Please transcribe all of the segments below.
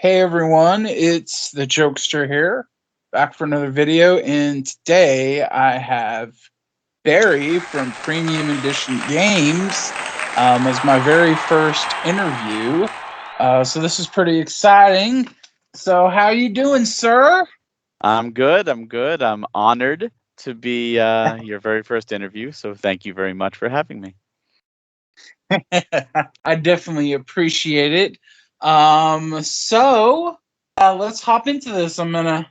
Hey everyone, it's the Jokester here, back for another video, and today I have Barry from Premium Edition Games as my very first interview. So this is pretty exciting. So how you doing, sir? I'm good. I'm good. I'm honored to be your very first interview. So thank you very much for having me. I definitely appreciate it. So let's hop into this. I'm a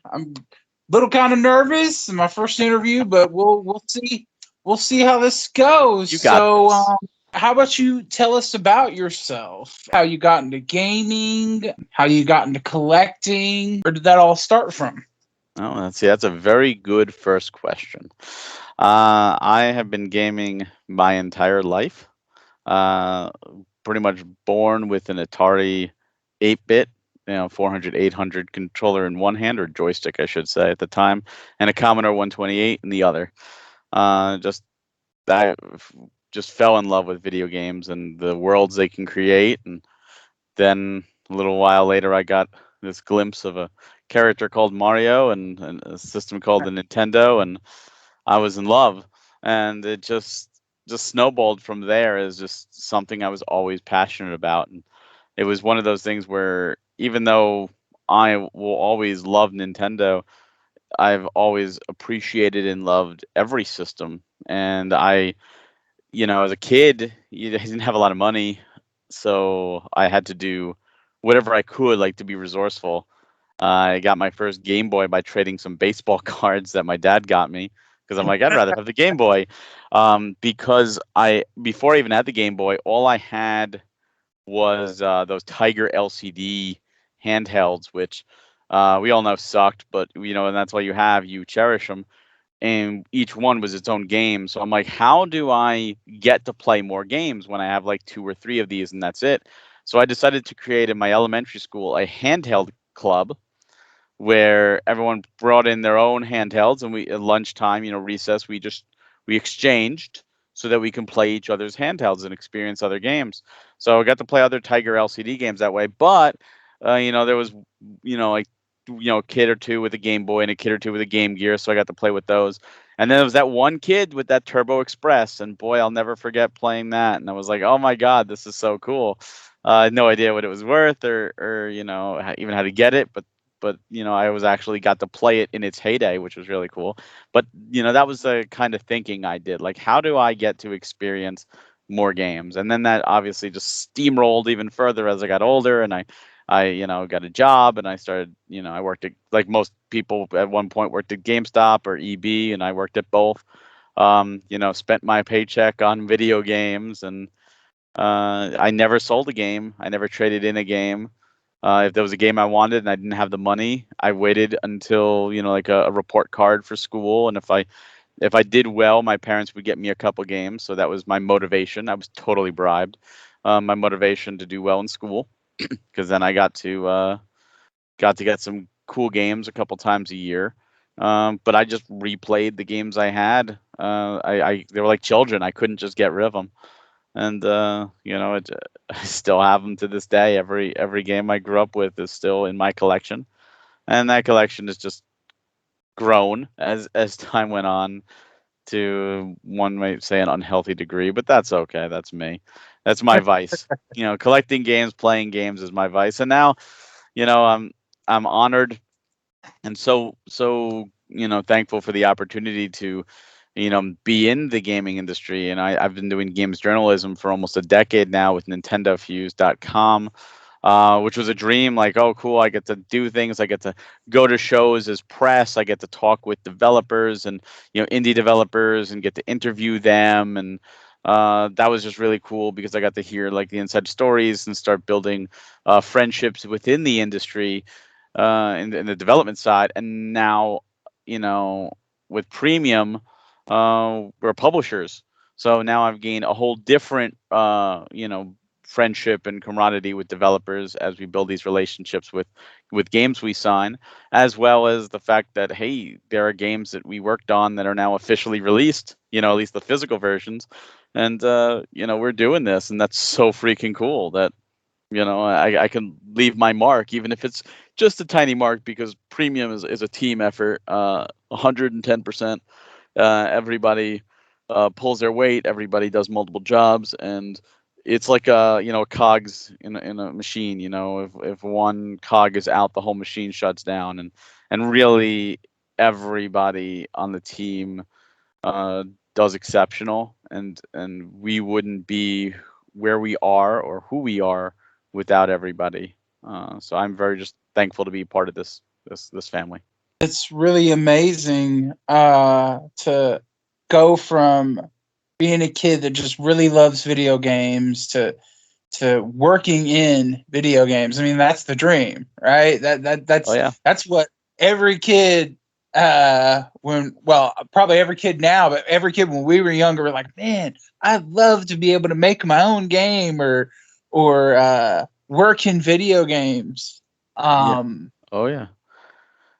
little kind of nervous, my first interview, but we'll see how this goes. You got this. How about you tell us about yourself? How you got into gaming? How you got into collecting? Where did that all start from? Oh, that's a very good first question. I have been gaming my entire life. Uh, Pretty much born with an Atari 8-bit, 400, 800 controller in one hand, or joystick, I should say, at the time, and a Commodore 128 in the other. Just I just fell in love with video games and the worlds they can create. And then a little while later, I got this glimpse of a character called Mario and a system called the Nintendo, and I was in love. And it just snowballed from there as just something I was always passionate about. And it was one of those things where even though I will always love Nintendo, I've always appreciated and loved every system. And as a kid, you didn't have a lot of money, so I had to do whatever I could, like to be resourceful. I got my first Game Boy by trading some baseball cards that my dad got me because I'm like, I'd rather have the Game Boy. Because before I even had the Game Boy, all I had was those Tiger LCD handhelds, which we all know sucked, but and that's why you cherish them, and each one was its own game. So I'm like, how do I get to play more games when I have like two or three of these and that's it? So I decided to create in my elementary school a handheld club where everyone brought in their own handhelds, and we at lunchtime, recess, we exchanged so that we can play each other's handhelds and experience other games. So I got to play other Tiger LCD games that way, but there was like a kid or two with a Game Boy and a kid or two with a Game Gear, so I got to play with those. And then there was that one kid with that Turbo Express, and boy, I'll never forget playing that. And I was like, oh my god, this is so cool. I had no idea what it was worth, or even how to get it, but I was actually got to play it in its heyday, which was really cool. But that was the kind of thinking I did, like, how do I get to experience more games? And then that obviously just steamrolled even further as I got older, and I got a job, and I started, I worked at, like most people at one point, worked at GameStop or EB, and I worked at both. Spent my paycheck on video games, and I never sold a game. I never traded in a game. If there was a game I wanted and I didn't have the money, I waited until like a report card for school, and if I did well, my parents would get me a couple games. So that was my motivation. I was totally bribed. My motivation to do well in school, because then I got to get some cool games a couple times a year. But I just replayed the games I had. They were like children. I couldn't just get rid of them, and I still have them to this day. Every game I grew up with is still in my collection, and that collection has just grown as time went on to, one might say, an unhealthy degree, but that's okay. That's me. That's my vice. Collecting games, playing games is my vice, and now I'm honored and so thankful for the opportunity to be in the gaming industry. And I've been doing games journalism for almost a decade now with NintendoFuse.com, which was a dream. Like, oh, cool, I get to do things. I get to go to shows as press. I get to talk with developers and indie developers and get to interview them. And that was just really cool because I got to hear like the inside stories and start building friendships within the industry, in the development side. And now, you know, with Premium, we're publishers. So now I've gained a whole different, friendship and camaraderie with developers as we build these relationships with games we sign, as well as the fact that, hey, there are games that we worked on that are now officially released. At least the physical versions, and we're doing this, and that's so freaking cool that I can leave my mark, even if it's just a tiny mark, because premium is a team effort. 110%. Everybody pulls their weight. Everybody does multiple jobs, and it's like cogs in a machine. If one cog is out, the whole machine shuts down, and really everybody on the team uh, does exceptional, and we wouldn't be where we are or who we are without everybody. So I'm very just thankful to be part of this family. It's really amazing to go from being a kid that just really loves video games to working in video games. I mean, that's the dream, right? Oh yeah. That's what every kid probably every kid now, but every kid when we were younger were like, man, I'd love to be able to make my own game or work in video games. Yeah. Oh yeah.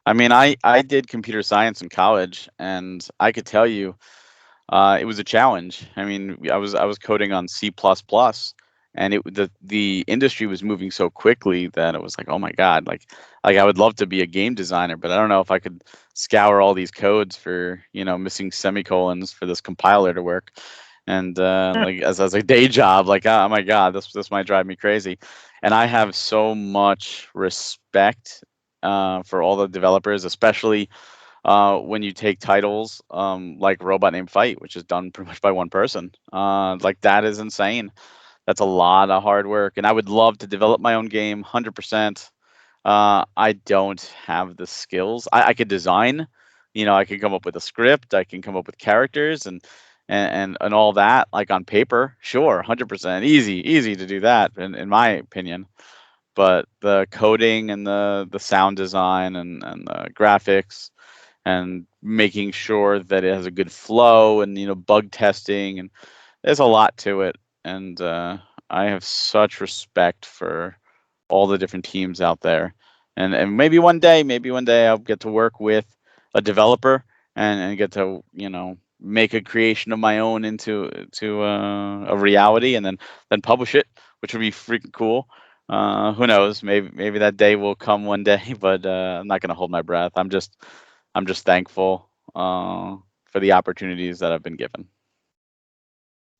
I mean, I did computer science in college, and I could tell you, it was a challenge. I mean, I was coding on C++, and the industry was moving so quickly that it was like, oh my god, like I would love to be a game designer, but I don't know if I could scour all these codes for missing semicolons for this compiler to work, and like as a day job, like oh my god, this might drive me crazy, and I have so much respect for all the developers, especially when you take titles like Robot Named Fight, which is done pretty much by one person. Like that is insane. That's a lot of hard work, and I would love to develop my own game, 100%. I don't have the skills. I could design, I can come up with a script, I can come up with characters and all that, like on paper, sure, 100%, easy to do that, in my opinion. But the coding and the sound design and the graphics and making sure that it has a good flow and bug testing, and there's a lot to it, and I have such respect for all the different teams out there, and maybe one day I'll get to work with a developer and get to make a creation of my own into a reality, and then publish it, which would be freaking cool. Who knows? Maybe that day will come one day, but I'm not gonna hold my breath. I'm just thankful for the opportunities that I've been given.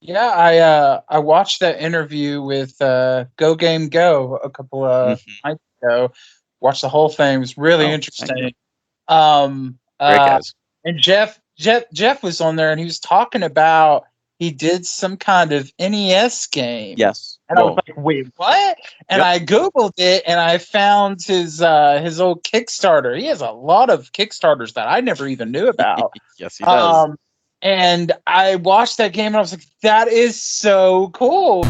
Yeah, I watched that interview with Go Game Go a couple of Mhm. nights ago. Watched the whole thing. It was really Oh, thank you. interesting. Um, Great uh, guys. and Jeff was on there, and he was talking about he did some kind of NES game, Yes. and I was Well, like, "Wait, what?" And yep. I googled it, and I found his old Kickstarter. He has a lot of Kickstarters that I never even knew about. Yes, he does. Um, and I watched that game, and I was like, "That is so cool."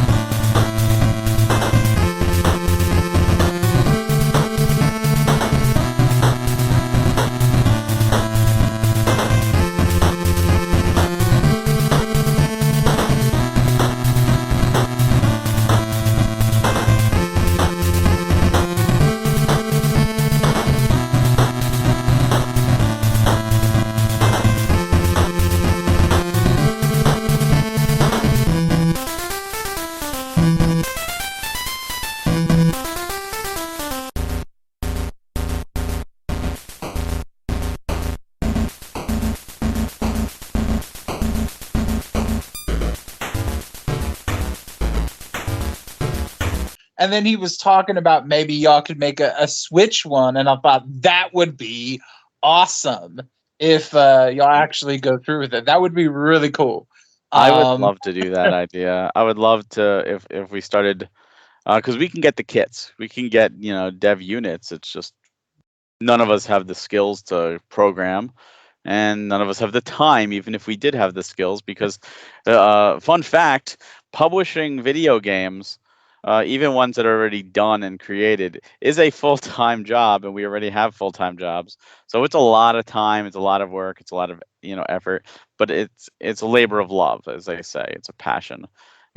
And then he was talking about maybe y'all could make a Switch one, and I thought that would be awesome if y'all actually go through with it. That would be really cool. I would Um, love to do that idea. I would love to if we started, because we can get the kits, we can get dev units. It's just none of us have the skills to program, and none of us have the time, even if we did have the skills. Because, fun fact, publishing video games, even ones that are already done and created, is a full-time job, and we already have full-time jobs. So it's a lot of time, it's a lot of work, it's a lot of effort, but it's a labor of love, as they say. It's a passion,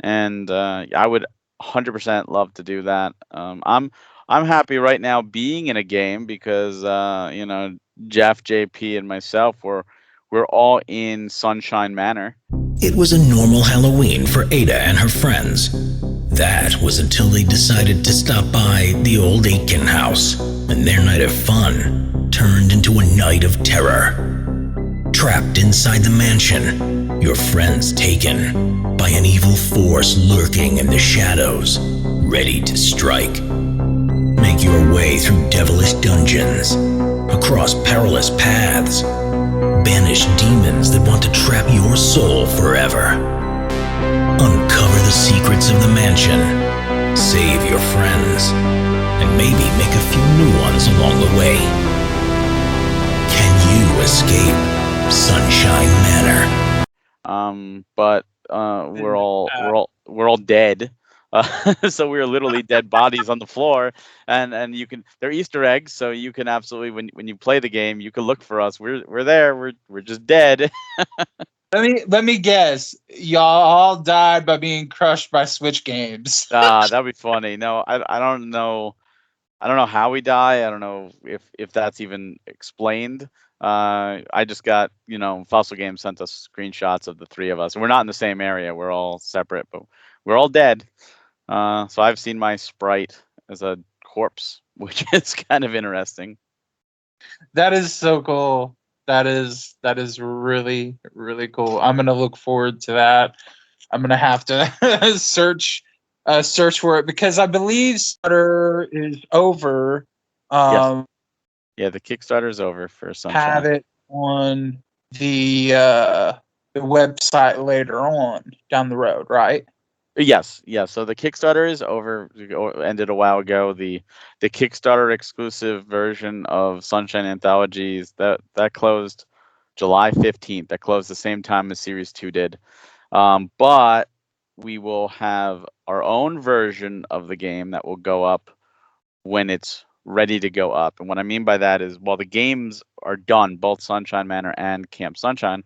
and I would 100% love to do that. I'm happy right now being in a game because Jeff, JP, and myself we're all in Sunshine Manor. It was a normal Halloween for Ada and her friends. That was until they decided to stop by the old Aitken house, and their night of fun turned into a night of terror. Trapped inside the mansion, your friends taken by an evil force lurking in the shadows, ready to strike. Make your way through devilish dungeons, across perilous paths, banish demons that want to trap your soul forever. Uncover the secrets of the mansion, save your friends, and maybe make a few new ones along the way. Can you escape Sunshine Manor? But we're all dead. So we're literally dead bodies on the floor, and they're Easter eggs, so you can absolutely when you play the game, you can look for us. We're there. We're just dead. Let me guess. Y'all all died by being crushed by Switch games. That'd be funny. No, I don't know. I don't know how we die. I don't know if that's even explained. I just got, Fossil Games sent us screenshots of the three of us. We're not in the same area. We're all separate, but we're all dead. So I've seen my sprite as a corpse, which is kind of interesting. That is so cool. That is really really cool. I'm gonna look forward to that. I'm gonna have to search for it because I believe Starter is over. Yes. Yeah, the Kickstarter is over for Sunshine. Have it on the website later on down the road, right? Yes. So the Kickstarter is over. Ended a while ago. The Kickstarter exclusive version of Sunshine Anthologies that closed July 15th. That closed the same time as Series 2 did. But we will have our own version of the game that will go up when it's ready to go up. And what I mean by that is while the games are done, both Sunshine Manor and Camp Sunshine,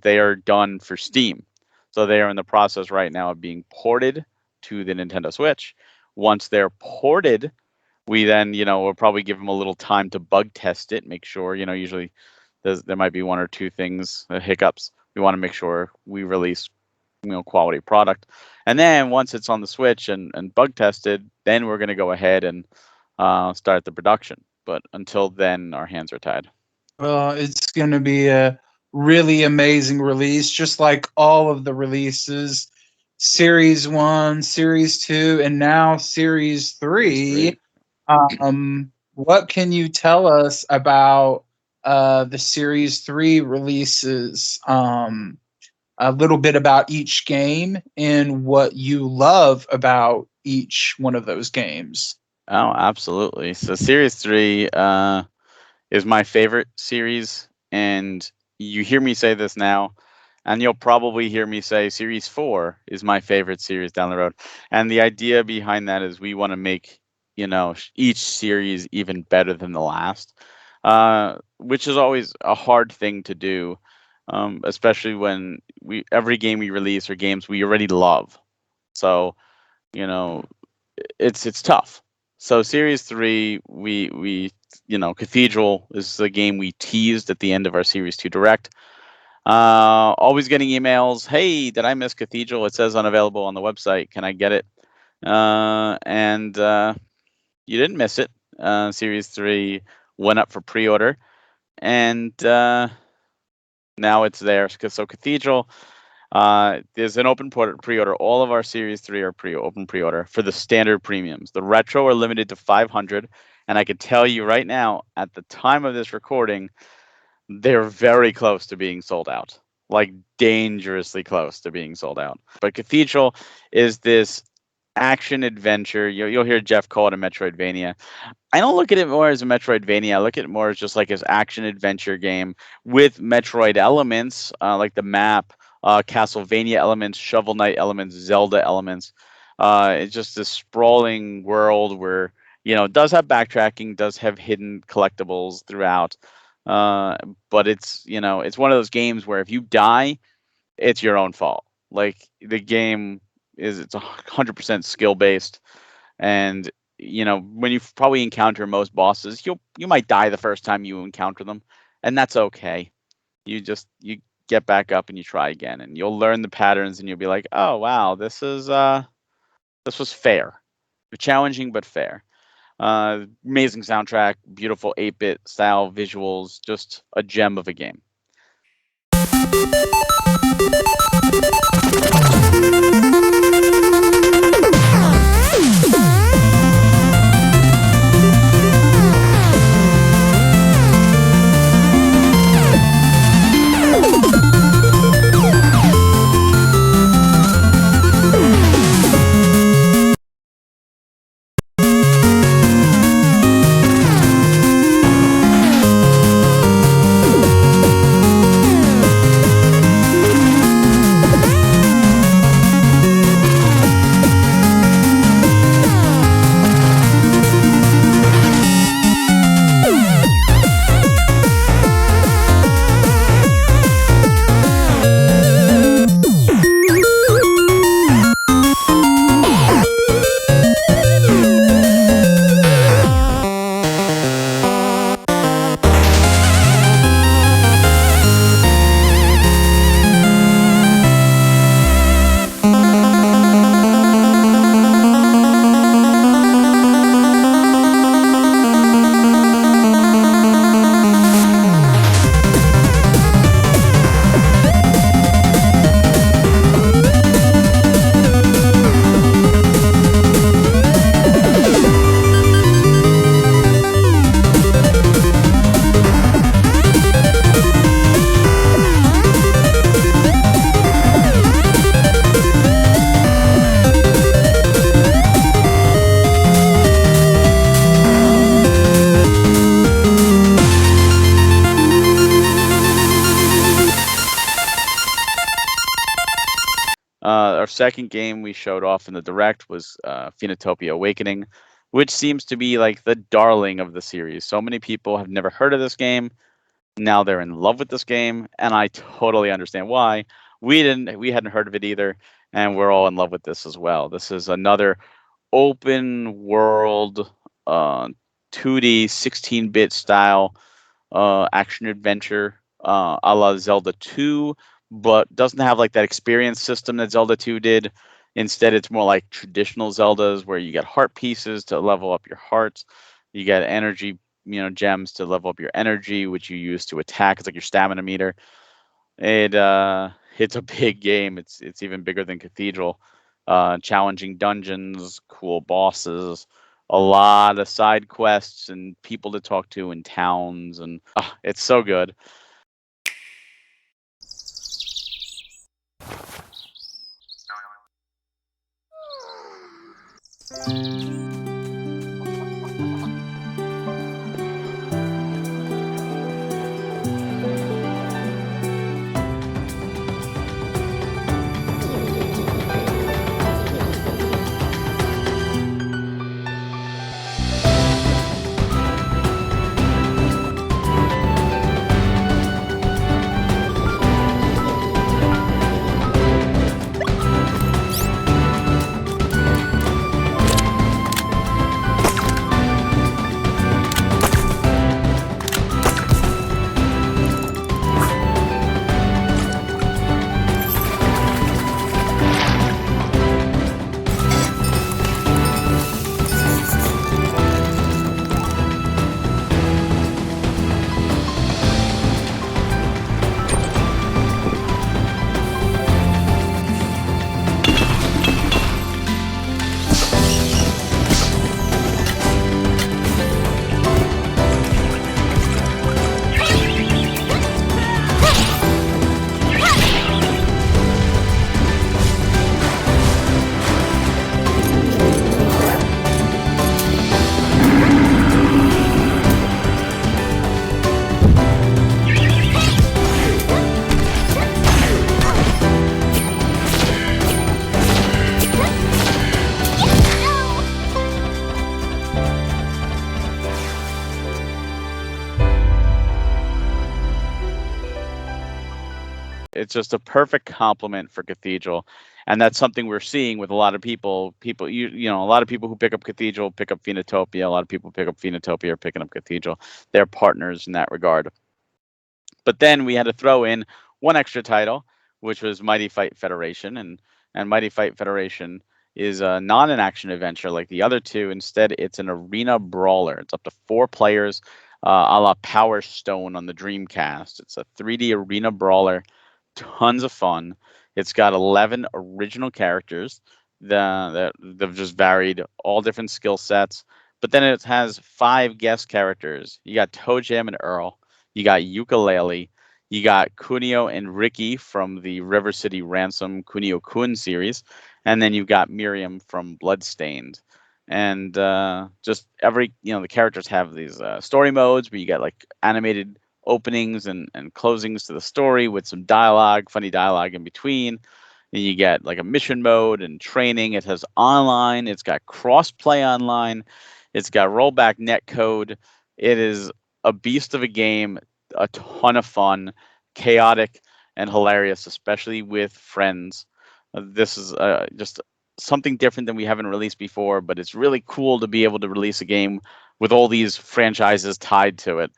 they are done for Steam. So they are in the process right now of being ported to the Nintendo Switch. Once they're ported, we then, we'll probably give them a little time to bug test it, make sure, usually there might be one or two things, hiccups. We want to make sure we release, quality product. And then once it's on the Switch and bug tested, then we're going to go ahead and start the production. But until then, our hands are tied. Well, it's going to be a really amazing release, just like all of the releases. Series 1, Series 2, and now Series 3. What can you tell us about the Series 3 releases? A little bit about each game and what you love about each one of those games. Oh, absolutely. So Series 3 is my favorite series, and you hear me say this now, and you'll probably hear me say Series 4 is my favorite series down the road. And the idea behind that is we want to make, each series even better than the last, which is always a hard thing to do, especially when every game we release are games we already love. So, it's tough. So Series 3, we Cathedral is the game we teased at the end of our Series 2 Direct. Always getting emails, hey, did I miss Cathedral? It says unavailable on the website. Can I get it? And you didn't miss it. Series 3 went up for pre-order, and now it's there. So Cathedral, there's an open pre-order. All of our Series 3 are open pre-order for the standard premiums. The retro are limited to 500, and I can tell you right now, at the time of this recording, they're very close to being sold out, like dangerously close to being sold out. But Cathedral is this action adventure. You'll hear Jeff call it a Metroidvania. I don't look at it more as a Metroidvania. I look at it more as just like an action adventure game with Metroid elements, like the map, Castlevania elements, Shovel Knight elements, Zelda elements. It's just this sprawling world where, it does have backtracking, does have hidden collectibles throughout. But it's, it's one of those games where if you die, it's your own fault. Like the game it's 100% skill based, and when you probably encounter most bosses, you might die the first time you encounter them, and that's okay. You get back up and you try again, and you'll learn the patterns, and you'll be like, oh wow, this is This was fair, challenging but fair. Amazing soundtrack, beautiful 8-bit style visuals, just a gem of a game. Our second game we showed off in the direct was Phenotopia Awakening, which seems to be like the darling of the series. So many people have never heard of this game. Now they're in love with this game, and I totally understand why. We hadn't heard of it either, and we're all in love with this as well. This is another open world, 2D 16-bit style action adventure, a la Zelda 2, but doesn't have like that experience system that Zelda 2 did. Instead, it's more like traditional Zeldas where you get heart pieces to level up your hearts. You get energy, gems to level up your energy, which you use to attack. It's like your stamina meter. It's a big game. It's even bigger than Cathedral. Challenging dungeons, cool bosses, a lot of side quests and people to talk to in towns, and it's so good. It's just a perfect complement for Cathedral, and that's something we're seeing with a lot of people. A lot of people who pick up Cathedral pick up Phenotopia. A lot of people pick up Phenotopia are picking up Cathedral. They're partners in that regard. But then we had to throw in one extra title, which was Mighty Fight Federation, and Mighty Fight Federation is not an action adventure like the other two. Instead, it's an arena brawler. It's up to 4 players, a la Power Stone on the Dreamcast. It's a 3D arena brawler, tons of fun. It's got 11 original characters that they've just varied, all different skill sets. But then it has 5 guest characters. You got Toe Jam and Earl. You got Ukulele. You got Kunio and Ricky from the River City Ransom Kunio Kun series. And then you've got Miriam from Bloodstained. And just the characters have these story modes where you get like animated openings and closings to the story with some dialogue, funny dialogue in between. And you get like a mission mode and training. It has online. It's got cross-play online. It's got rollback netcode. It is a beast of a game, a ton of fun, chaotic, and hilarious, especially with friends. This is just something different than we haven't released before, but it's really cool to be able to release a game with all these franchises tied to it.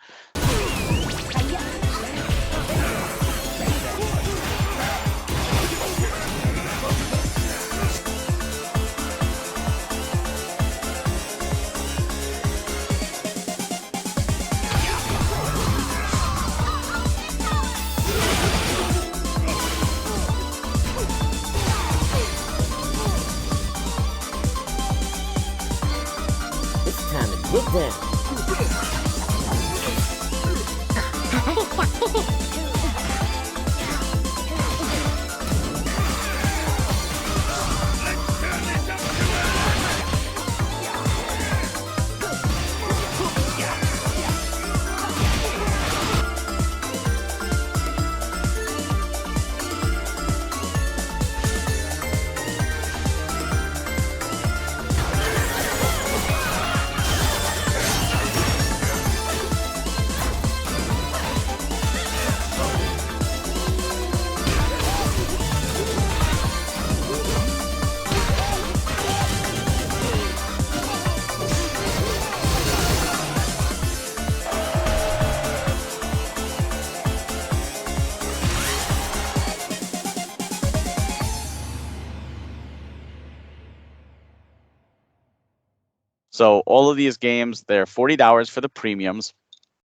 So all of these games, they're $40 for the premiums.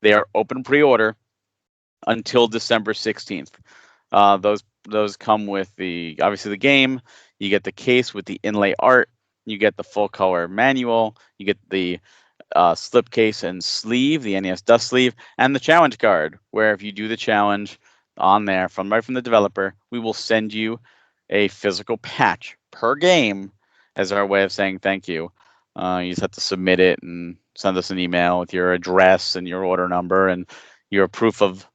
They are open pre-order until December 16th. Those come with obviously the game. You get the case with the inlay art. You get the full color manual. You get the slipcase and sleeve, the NES dust sleeve, and the challenge card, where if you do the challenge on there right from the developer, we will send you a physical patch per game as our way of saying thank you. You just have to submit it and send us an email with your address and your order number and your proof of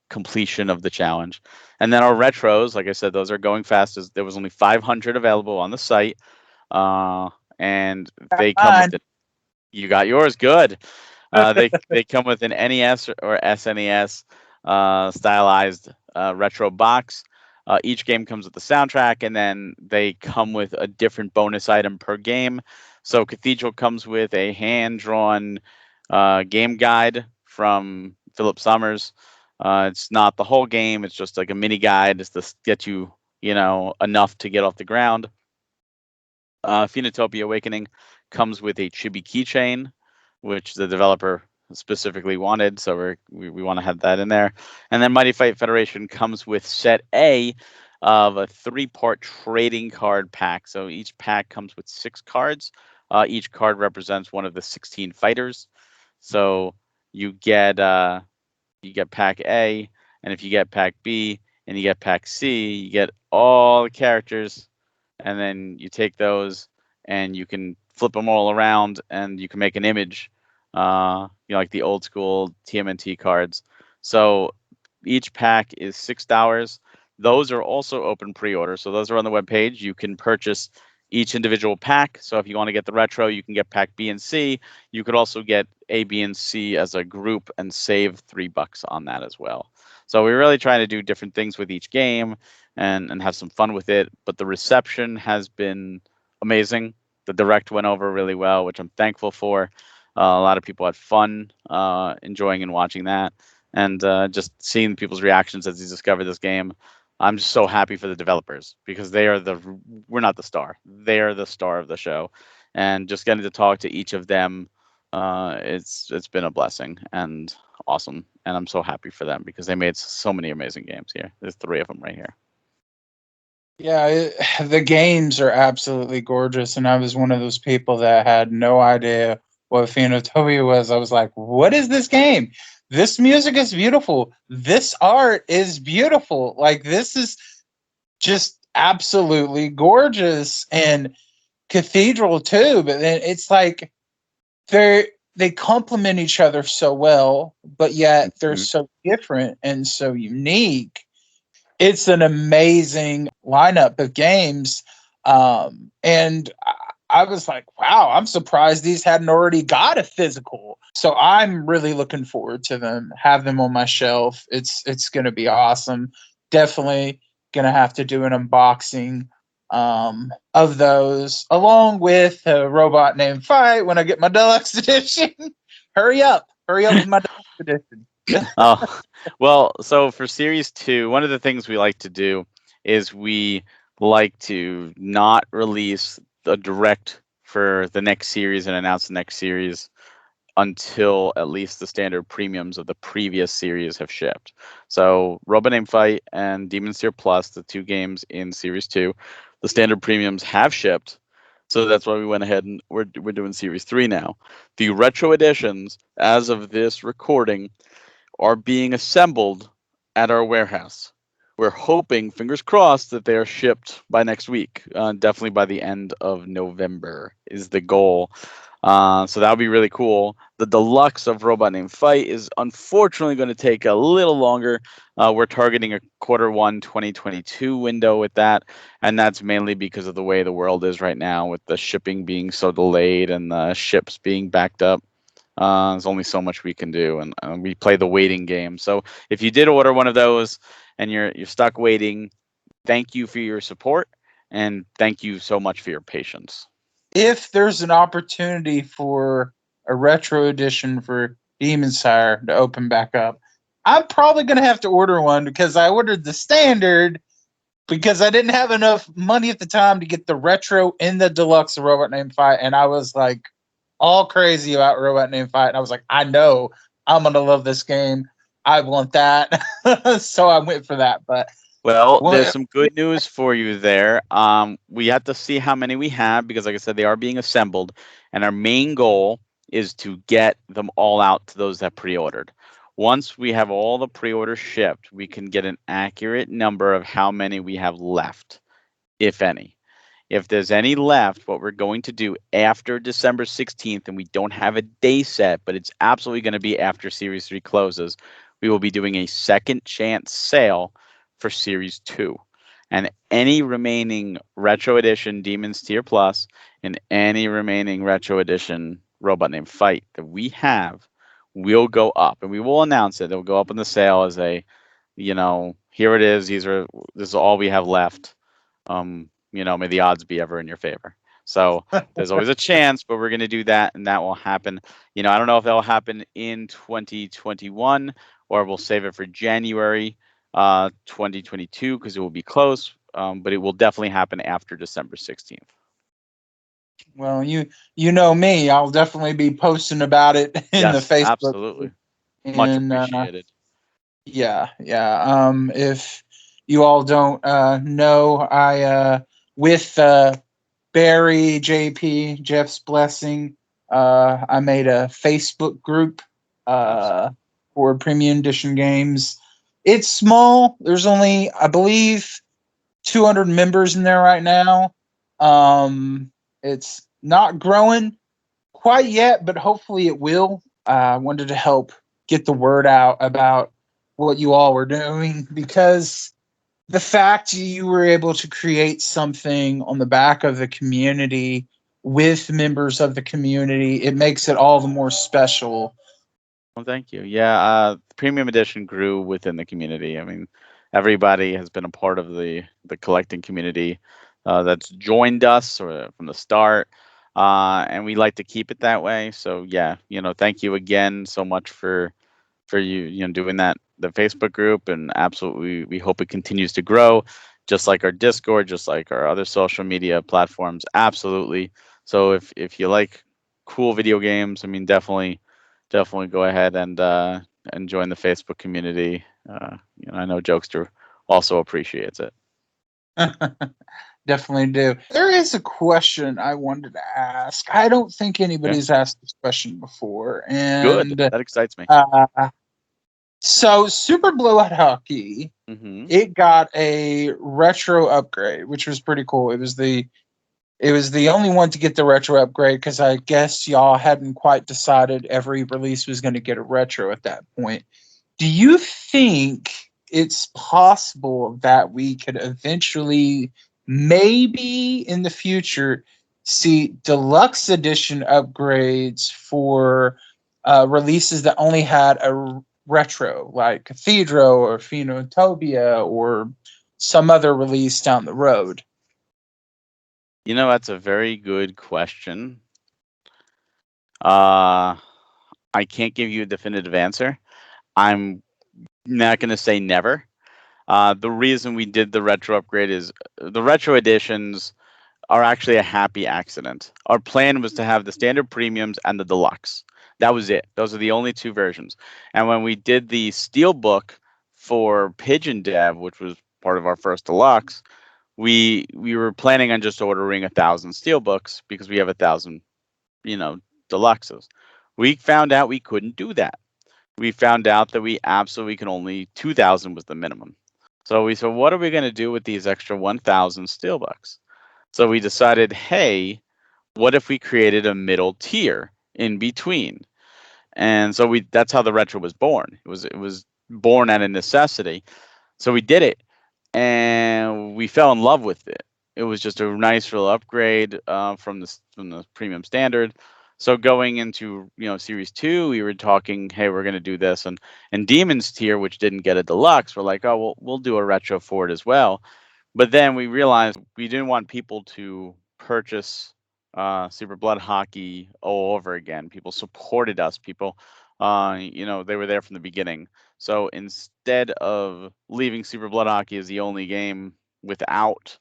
completion of the challenge. And then our retros, like I said, those are going fast. There was only 500 available on the site, and they come with it. You got yours, good. They come with an NES or SNES stylized retro box. Each game comes with the soundtrack, and then they come with a different bonus item per game. So Cathedral comes with a hand-drawn game guide from Philip Summers. It's not the whole game. It's just like a mini guide just to get you, enough to get off the ground. Phenotopia Awakening comes with a chibi keychain, which the developer specifically wanted, so we want to have that in there. And then Mighty Fight Federation comes with set A of a 3-part trading card pack. So each pack comes with 6 cards. Each card represents one of the 16 fighters. So you get pack A, and if you get pack B and you get pack C, you get all the characters, and then you take those and you can flip them all around and you can make an image, like the old school TMNT cards. So each pack is $6. Those are also open pre-order. So those are on the webpage. You can purchase each individual pack. So if you want to get the retro, you can get pack B and C. You could also get A, B, and C as a group and save $3 on that as well. So we're really trying to do different things with each game and have some fun with it. But the reception has been amazing. The direct went over really well, which I'm thankful for. A lot of people had fun enjoying and watching that, and just seeing people's reactions as they discovered this game. I'm just so happy for the developers because we're not the star. They are the star of the show, and just getting to talk to each of them, it's been a blessing and awesome, and I'm so happy for them because they made so many amazing games here. There's 3 of them right here. Yeah, the games are absolutely gorgeous, and I was one of those people that had no idea what Phenotopia was. I was like, "What is this game? This music is beautiful. This art is beautiful. Like this is just absolutely gorgeous." And Cathedral too, but then it's like they complement each other so well, but yet they're Mhm. so different and so unique. It's an amazing lineup of games. And I was like, wow, I'm surprised these hadn't already got a physical. So I'm really looking forward to them, have them on my shelf. It's going to be awesome. Definitely going to have to do an unboxing of those, along with a robot named Fight when I get my deluxe edition. Hurry up with my deluxe edition. Oh, well, so for Series 2, one of the things we like to do is we like to not release a direct for the next series and announce the next series until at least the standard premiums of the previous series have shipped. So Robot Named Fight and Demon's Tier Plus, the 2 games in Series 2, the standard premiums have shipped. So that's why we went ahead and we're doing Series 3 now. The retro editions, as of this recording, are being assembled at our warehouse. We're hoping, fingers crossed, that they are shipped by next week. Definitely by the end of November is the goal. So that would be really cool. The deluxe of Robot Named Fight is unfortunately going to take a little longer. We're targeting a Q1 2022 window with that, and that's mainly because of the way the world is right now, with the shipping being so delayed and the ships being backed up. There's only so much we can do, and we play the waiting game. So if you did order one of those and you're stuck waiting, thank you for your support, and thank you so much for your patience. If there's an opportunity for a retro edition for Demon Sire to open back up, I'm probably going to have to order one because I ordered the standard because I didn't have enough money at the time to get the retro in the deluxe of Robot Named Fight, and I was like all crazy about Robot Named Fight, and I was like, I know I'm gonna love this game. I want that, so I went for that. But Well, there's some good news for you there. We have to see how many we have because, like I said, they are being assembled, and our main goal is to get them all out to those that pre-ordered. Once we have all the pre-orders shipped, we can get an accurate number of how many we have left, if any. If there's any left, what we're going to do after December 16th, and we don't have a day set, but it's absolutely going to be after Series 3 closes, we will be doing a second chance sale for Series 2. And any remaining Retro Edition Demon's Tier Plus and any remaining Retro Edition Robot Named Fight that we have will go up. And we will announce it. It'll go up in the sale as a, here it is. This is all we have left. May the odds be ever in your favor. So there's always a chance, but we're going to do that, and that will happen. I don't know if that will happen in 2021 or we'll save it for January 2022 because it will be close, but it will definitely happen after December 16th. Well, you know me, I'll definitely be posting about it in the Facebook. Absolutely. Much appreciated. Yeah. If you all don't know, I with Barry, JP, Jeff's blessing, I made a Facebook group for Premium Edition games. It's small. There's only, I believe, 200 members in there right now. It's not growing quite yet, but hopefully it will. I wanted to help get the word out about what you all were doing because the fact you were able to create something on the back of the community with members of the community, it makes it all the more special. Well, thank you. Yeah, Premium Edition grew within the community. I mean, everybody has been a part of the collecting community that's joined us from the start, and we like to keep it that way. So yeah, thank you again so much for for you know, doing that, the Facebook group, and absolutely we hope it continues to grow, just like our Discord, just like our other social media platforms. Absolutely. So if you like cool video games, I mean, definitely go ahead and join the Facebook community. You know, I know Jokester also appreciates it. Definitely do. There is a question I wanted to ask. I don't think Okay. anybody's asked this question before, Good. and That excites me. so Super Blowout Hockey, Mm-hmm. it got a retro upgrade, which was pretty cool. It was the only one to get the retro upgrade because I guess y'all hadn't quite decided every release was going to get a retro at that point. Do you think it's possible that we could eventually, maybe in the future, see deluxe edition upgrades for releases that only had a retro, like Cathedral or Phenotopia or some other release down the road? You know, that's a very good question. I can't give you a definitive answer. I'm not going to say never. The reason we did the retro upgrade is the retro editions are actually a happy accident. Our plan was to have the standard premiums and the deluxe. That was it. Those are the only two versions. And when we did the steelbook for Pigeon Dev, which was part of our first deluxe, we were planning on just ordering 1,000 steelbooks because we have 1,000, you know, deluxes. We found out we couldn't do that. We found out that we absolutely can only 2,000 was the minimum. So we said, what are we going to do with these extra 1,000 steelbooks? So we decided, hey, what if we created a middle tier in between? And so that's how the retro was born. It was born out of necessity. So we did it, and we fell in love with it. It was just a nice little upgrade from the premium standard. So going into, you know, series 2, we were talking, hey, we're going to do this, and Demons tier, which didn't get a deluxe, we're like, oh, well, we'll do a retro for it as well. But then we realized we didn't want people to purchase Super Blood Hockey all over again. People supported us. People, you know, they were there from the beginning. So instead of leaving Super Blood Hockey as the only game without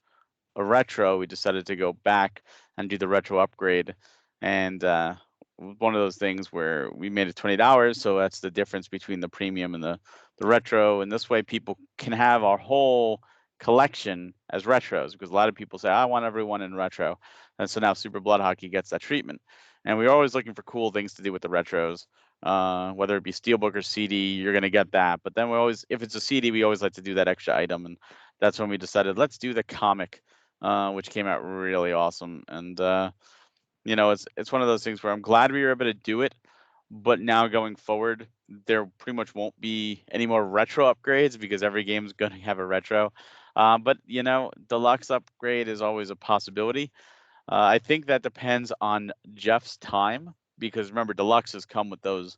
a retro, we decided to go back and do the retro upgrade. And one of those things where we made it $20, so that's the difference between the premium and the retro. And this way, people can have our whole collection as retros, because a lot of people say, I want everyone in retro. And so now Super Blood Hockey gets that treatment. And we're always looking for cool things to do with the retros. Whether it be Steelbook or CD, you're going to get that. But then we always, if it's a CD, we always like to do that extra item. And that's when we decided, let's do the comic, which came out really awesome. And, you know, it's one of those things where I'm glad we were able to do it. But now going forward, there pretty much won't be any more retro upgrades because every game's going to have a retro. But, you know, deluxe upgrade is always a possibility. I think that depends on Jeff's time, because remember, deluxes come with those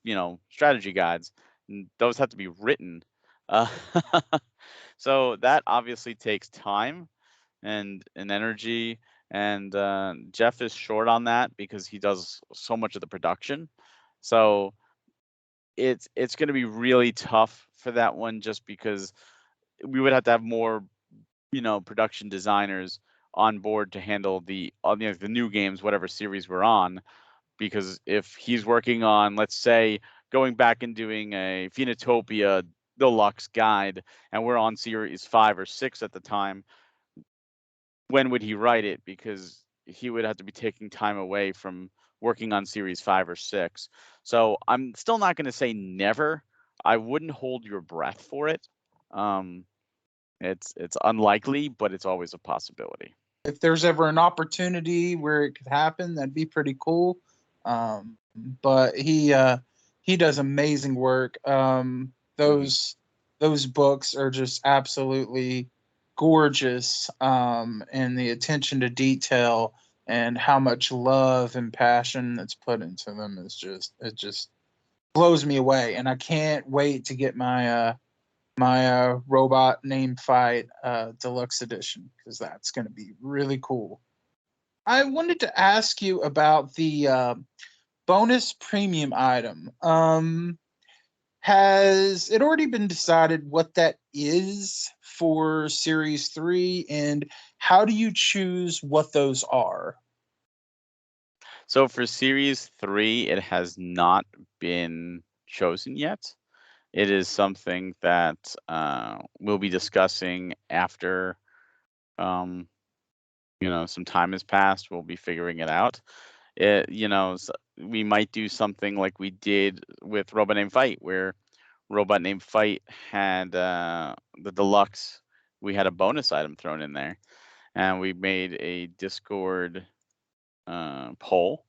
you know, strategy guides. And those have to be written. Uh, so that obviously takes time and energy. And Jeff is short on that because he does so much of the production. So it's going to be really tough for that one, just because we would have to have more, you know, production designers on board to handle the you know, the new games, whatever series we're on. Because if he's working on, let's say, going back and doing a Phenotopia deluxe guide, and we're on series 5 or 6 at the time, when would he write it? Because he would have to be taking time away from working on series 5 or 6. So I'm still not going to say never. I wouldn't hold your breath for it. It's unlikely, but it's always a possibility. If there's ever an opportunity where it could happen, that'd be pretty cool. But he does amazing work. Those books are just absolutely gorgeous, and the attention to detail and how much love and passion that's put into them is just, it just blows me away. And I can't wait to get my robot name fight deluxe edition, because that's going to be really cool. I wanted to ask you about the bonus premium item. has it already been decided what that is for Series 3, and how do you choose what those are? So for Series 3, it has not been chosen yet. It is something that we'll be discussing after some time has passed. We'll be figuring it out. We might do something like we did with Robot Named Fight, where Robot Named Fight had the deluxe. We had a bonus item thrown in there, and we made a Discord poll.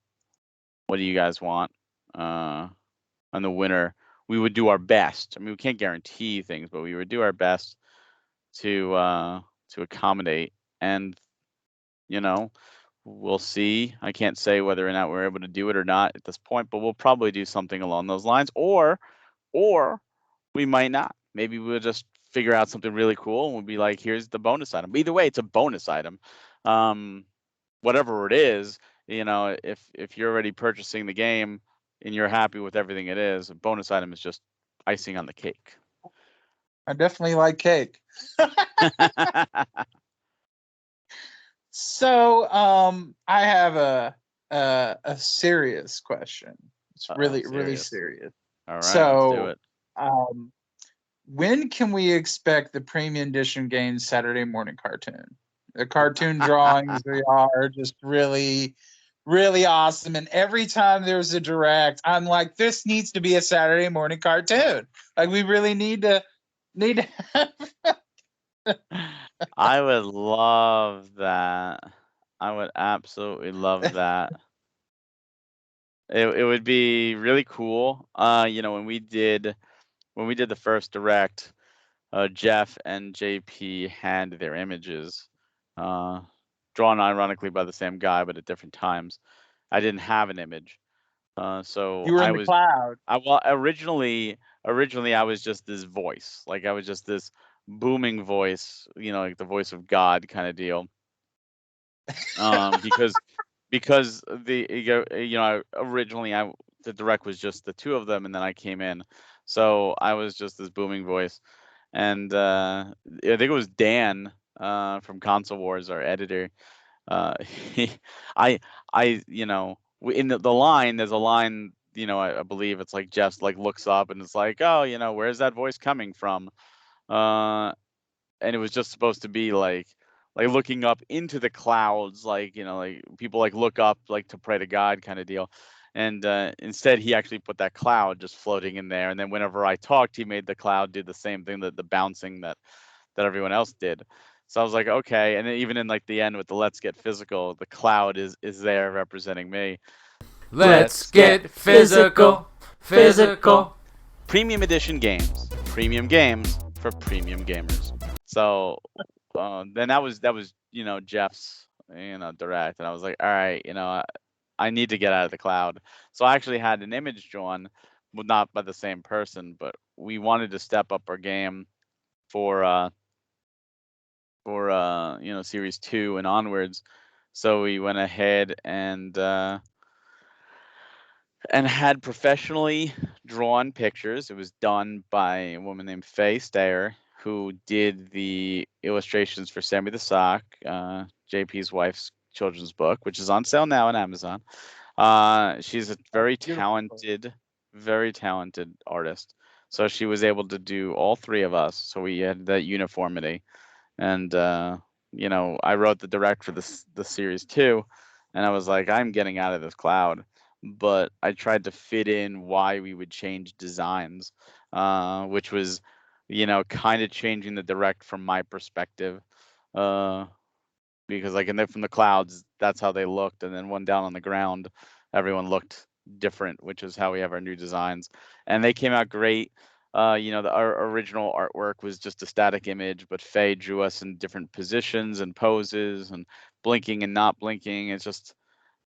What do you guys want? On the winner, we would do our best. I mean, we can't guarantee things, but we would do our best to accommodate. And we'll see. I can't say whether or not we're able to do it or not at this point, but we'll probably do something along those lines, or we might not. Maybe we'll just figure out something really cool and we'll be like, here's the bonus item. Either way, it's a bonus item. Whatever it is, if you're already purchasing the game and you're happy with everything it is, a bonus item is just icing on the cake. I definitely like cake. So, I have a serious question. It's really serious. serious. All right, so, let's do it. When can we expect the premium edition games Saturday morning cartoon? The cartoon drawings they are just really, really awesome. And every time there's a direct, I'm like, this needs to be a Saturday morning cartoon. Like, we really need to have I would love that. I would absolutely love that. It would be really cool. When we did the first direct, Jeff and JP had their images, drawn ironically by the same guy, but at different times. I didn't have an image, so you were I in the was. cloud. Originally I was just this voice, like I was just this booming voice, like the voice of God kind of deal. Because originally the direct was just the two of them, and then I came in, so I was just this booming voice, and I think it was Dan from Console Wars, our editor. He, in the line, there's a line, I believe it's like Jeff's like looks up and it's like, oh, where's that voice coming from? And it was just supposed to be like looking up into the clouds, like like people like look up like to pray to God kind of deal. And instead he actually put that cloud just floating in there, and then whenever I talked, he made the cloud do the same thing, that the bouncing that everyone else did. So I was like, okay. And then even in like the end with the let's get physical, the cloud is there representing me. Let's get physical. Premium edition games. Premium games for premium gamers. So then that was Jeff's direct, and I was like, all right, I need to get out of the cloud. So I actually had an image drawn, well, not by the same person, but we wanted to step up our game for Series 2 and onwards. So we went ahead and had professionally drawn pictures. It was done by a woman named Faye Stayer, who did the illustrations for Sammy the Sock, JP's wife's children's book, which is on sale now on Amazon. She's a very talented artist. So she was able to do all three of us. So we had that uniformity. And I wrote the direct for the Series 2, and I was like, I'm getting out of this cloud. But I tried to fit in why we would change designs, which was, kind of changing the direct from my perspective, because like from the clouds, that's how they looked, and then one down on the ground, everyone looked different, which is how we have our new designs, and they came out great. Our original artwork was just a static image, but Faye drew us in different positions and poses and blinking and not blinking. It's just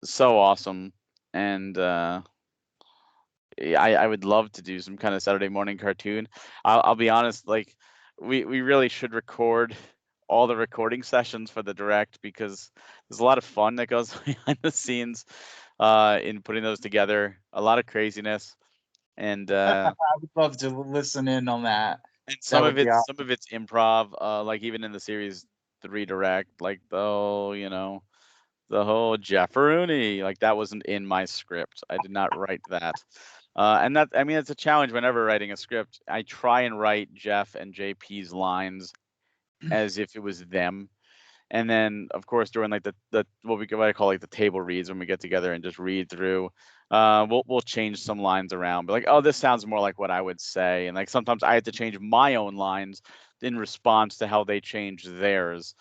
so awesome. And I would love to do some kind of Saturday morning cartoon. I'll be honest, like we really should record all the recording sessions for the direct, because there's a lot of fun that goes behind the scenes in putting those together. A lot of craziness. And I would love to listen in on that. and That some would of be it's awesome. improv. Like even in the series 3 direct, like the whole Jefferoni, like that wasn't in my script. I did not write that. And that, I mean, it's a challenge whenever writing a script. I try and write Jeff and JP's lines as if it was them. And then, of course, during like the what I call like the table reads, when we get together and just read through, we'll change some lines around. But like, oh, this sounds more like what I would say. And like sometimes I have to change my own lines in response to how they change theirs.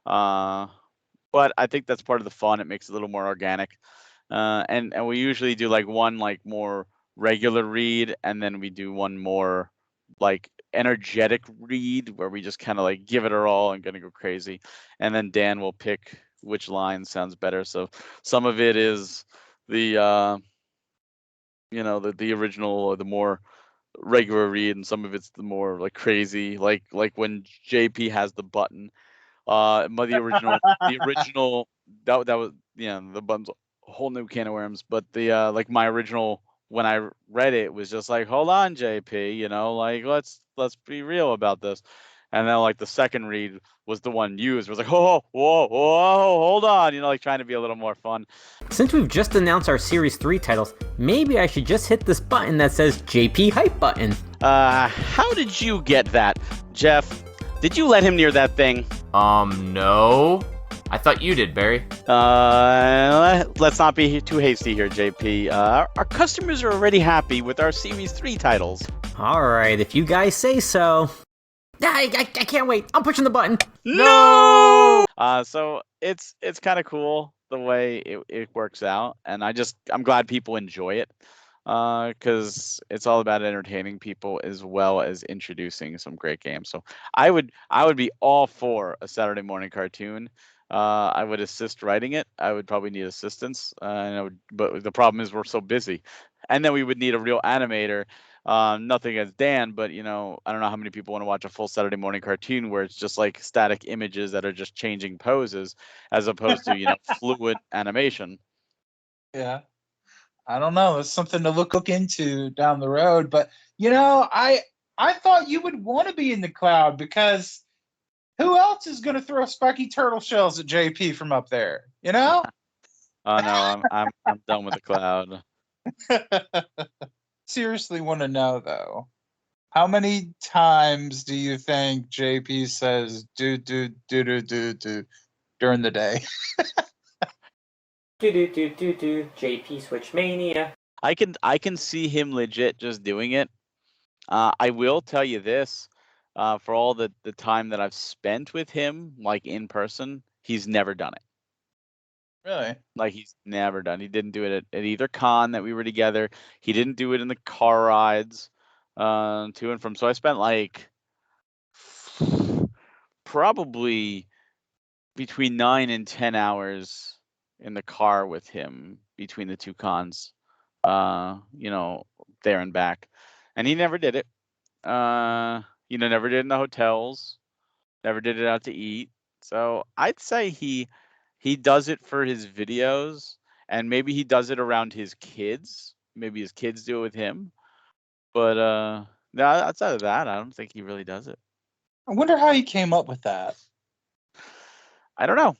Uh, but I think that's part of the fun. It makes it a little more organic. And we usually do like one like more regular read, and then we do one more like energetic read where we just kind of like give it our all and gonna go crazy. And then Dan will pick which line sounds better. So some of it is the the original or the more regular read, and some of it's the more like crazy, like when JP has the button. The original that was the button's a whole new can of worms. But the like my original when I read it was just like, hold on, JP, like let's be real about this. And then like the second read was the one used. It was like, whoa, whoa, whoa, hold on, like trying to be a little more fun. Since we've just announced our Series 3 titles, maybe I should just hit this button that says JP Hype Button. How did you get that, Jeff? Did you let him near that thing? No. I thought you did, Barry. Let's not be too hasty here, JP. Our customers are already happy with our Series 3 titles. Alright, if you guys say so. I can't wait. I'm pushing the button. No! So it's kind of cool the way it works out, and I'm glad people enjoy it, because it's all about entertaining people as well as introducing some great games. So I would be all for a Saturday morning cartoon. I would assist writing it. I would probably need assistance, but the problem is we're so busy, and then we would need a real animator. Nothing against Dan, but I don't know how many people want to watch a full Saturday morning cartoon where it's just like static images that are just changing poses as opposed to fluid animation. Yeah. I don't know. It's something to look into down the road. But I thought you would want to be in the cloud, because who else is going to throw spiky turtle shells at JP from up there? Oh no, I'm done with the cloud. Seriously, want to know though, how many times do you think JP says do during the day? Do JP Switch Mania. I can see him legit just doing it. I will tell you this, for all the time that I've spent with him, like in person, he's never done it. Really? Like he's never done. He didn't do it at either con that we were together. He didn't do it in the car rides to and from. So I spent like probably between 9 and 10 hours in the car with him between the two cons, there and back. And he never did it. Never did it in the hotels, never did it out to eat. So I'd say he does it for his videos, and maybe he does it around his kids. Maybe his kids do it with him. But no, outside of that, I don't think he really does it. I wonder how he came up with that. I don't know.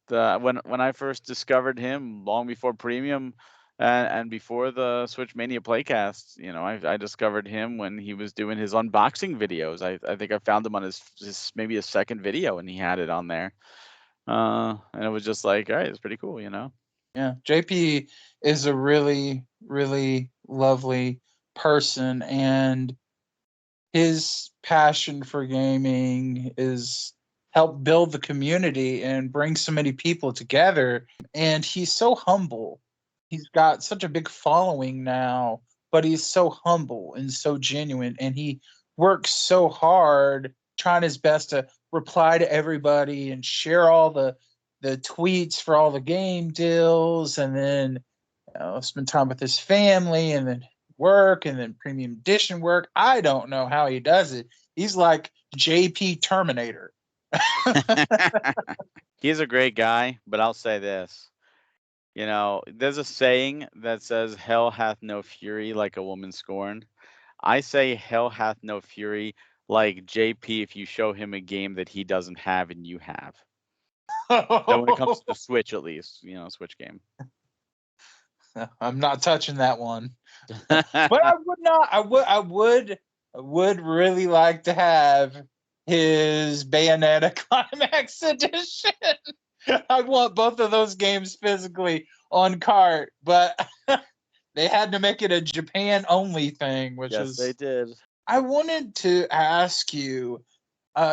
When I first discovered him, long before Premium and before the Switch Mania Playcast, I discovered him when he was doing his unboxing videos. I think I found him on his maybe his second video, and he had it on there. And it was just like, all right, it's pretty cool, Yeah, JP is a really, really lovely person, and his passion for gaming is help build the community and bring so many people together. And he's so humble. He's got such a big following now, but he's so humble and so genuine, and he works so hard trying his best to reply to everybody and share all the tweets for all the game deals, and then spend time with his family, and then work, and then premium edition work. I don't know how he does it. He's like JP Terminator. He's a great guy, but I'll say this. There's a saying that says, "Hell hath no fury like a woman scorned." I say, "Hell hath no fury like JP if you show him a game that he doesn't have and you have." So when it comes to the Switch, at least, Switch game. I'm not touching that one. But I would not. I would really like to have his Bayonetta Climax Edition. I want both of those games physically on cart, but they had to make it a Japan only thing, which Yes, is. they did. I wanted to ask you.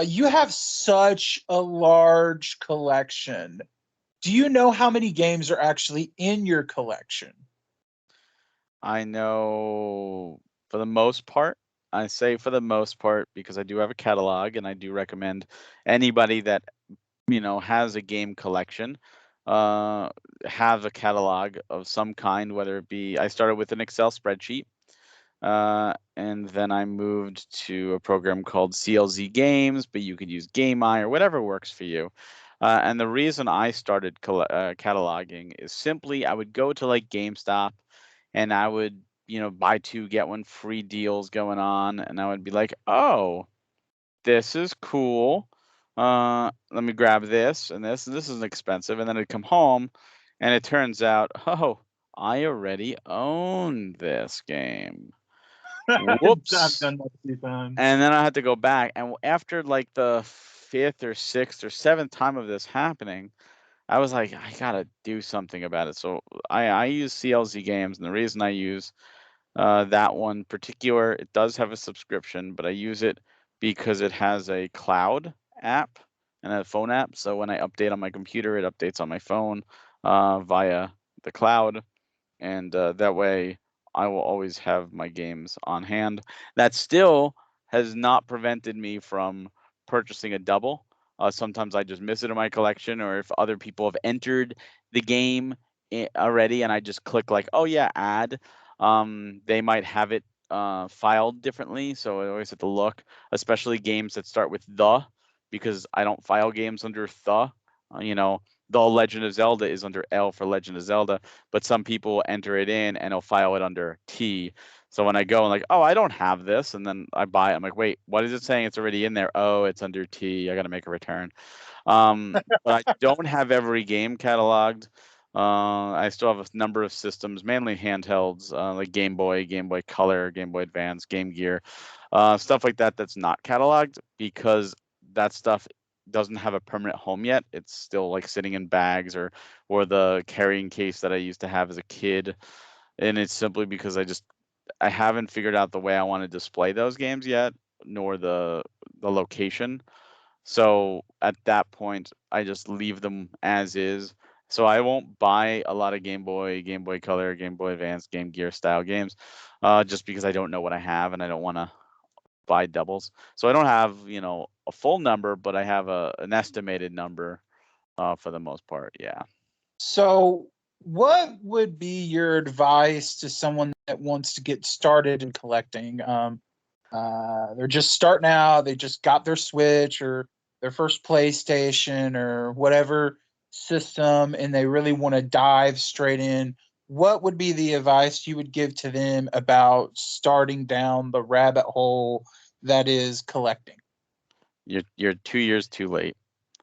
You have such a large collection. Do you know how many games are actually in your collection? I know for the most part. I say for the most part because I do have a catalog, and I do recommend anybody that has a game collection, have a catalog of some kind, whether it be I started with an Excel spreadsheet, and then I moved to a program called CLZ Games, but you could use GameEye or whatever works for you. And the reason I started cataloging is simply I would go to like GameStop, and I would buy two get one free deals going on, and I would be like, oh, this is cool. Let me grab this and this. And this isn't expensive. And then I'd come home, and it turns out, oh, I already own this game. I've Whoops. done that a few times. And then I had to go back. And after like the fifth or sixth or seventh time of this happening, I was like, I gotta do something about it. So I use CLZ Games, and the reason I use that one particular, it does have a subscription, but I use it because it has a cloud app and a phone app. So when I update on my computer, it updates on my phone via the cloud, and that way I will always have my games on hand. That still has not prevented me from purchasing a double. Sometimes I just miss it in my collection, or if other people have entered the game already and I just click like, oh yeah, add, they might have it filed differently. So I always have to look, especially games that start with the, because I don't file games under the. The Legend of Zelda is under L for Legend of Zelda, but some people enter it in and they'll file it under T. So when I go and like, oh, I don't have this, and then I buy it, I'm like, wait, what is it saying? It's already in there. Oh, it's under T. I got to make a return. But I don't have every game cataloged. I still have a number of systems, mainly handhelds, like Game Boy, Game Boy Color, Game Boy Advance, Game Gear, stuff like that. That's not cataloged because that stuff doesn't have a permanent home yet. It's still like sitting in bags or the carrying case that I used to have as a kid, and it's simply because I haven't figured out the way I want to display those games yet, nor the location. So at that point, I just leave them as is. So I won't buy a lot of Game Boy, Game Boy Color, Game Boy Advance, Game Gear style games, just because I don't know what I have and I don't want to buy doubles. So I don't have, a full number, but I have an estimated number for the most part. Yeah. So, what would be your advice to someone that wants to get started in collecting? They're just starting out, they just got their Switch or their first PlayStation or whatever system, and they really want to dive straight in. What would be the advice you would give to them about starting down the rabbit hole that is collecting? You're 2 years too late.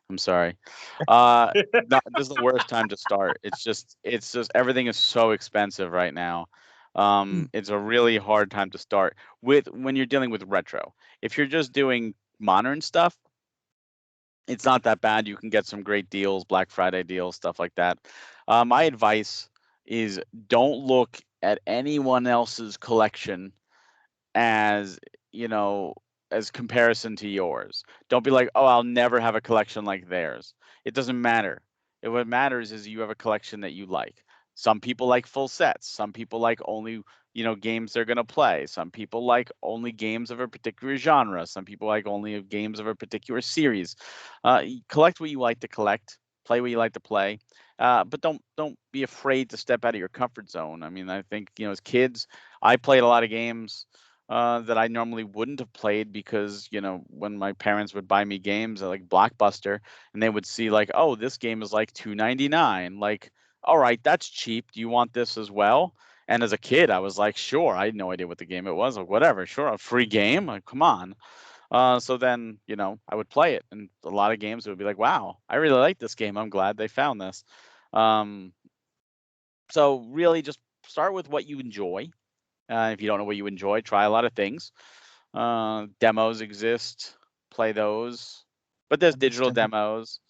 I'm sorry. This is the worst time to start. It's just everything is so expensive right now. It's a really hard time to start with when you're dealing with retro. If you're just doing modern stuff, it's not that bad. You can get some great deals, Black Friday deals, stuff like that. My advice is don't look at anyone else's collection as you know as comparison to yours. Don't be like, oh, I'll never have a collection like theirs. It doesn't matter. What matters is you have a collection that you like. Some people like full sets. Some people like only games they're going to play. Some people like only games of a particular genre. Some people like only games of a particular series. Collect what you like to collect, play what you like to play, but don't be afraid to step out of your comfort zone. I mean, I think as kids, I played a lot of games that I normally wouldn't have played because, when my parents would buy me games like Blockbuster, and they would see like, oh, this game is like $2.99. Like, all right, that's cheap. Do you want this as well? And as a kid, I was like, sure. I had no idea what the game it was. Like, whatever, sure, a free game. Like, come on. So then, I would play it, and a lot of games would be like, wow, I really like this game. I'm glad they found this. Um, so really, just start with what you enjoy. If you don't know what you enjoy, try a lot of things. Demos exist, play those. But there's digital Understand. demos.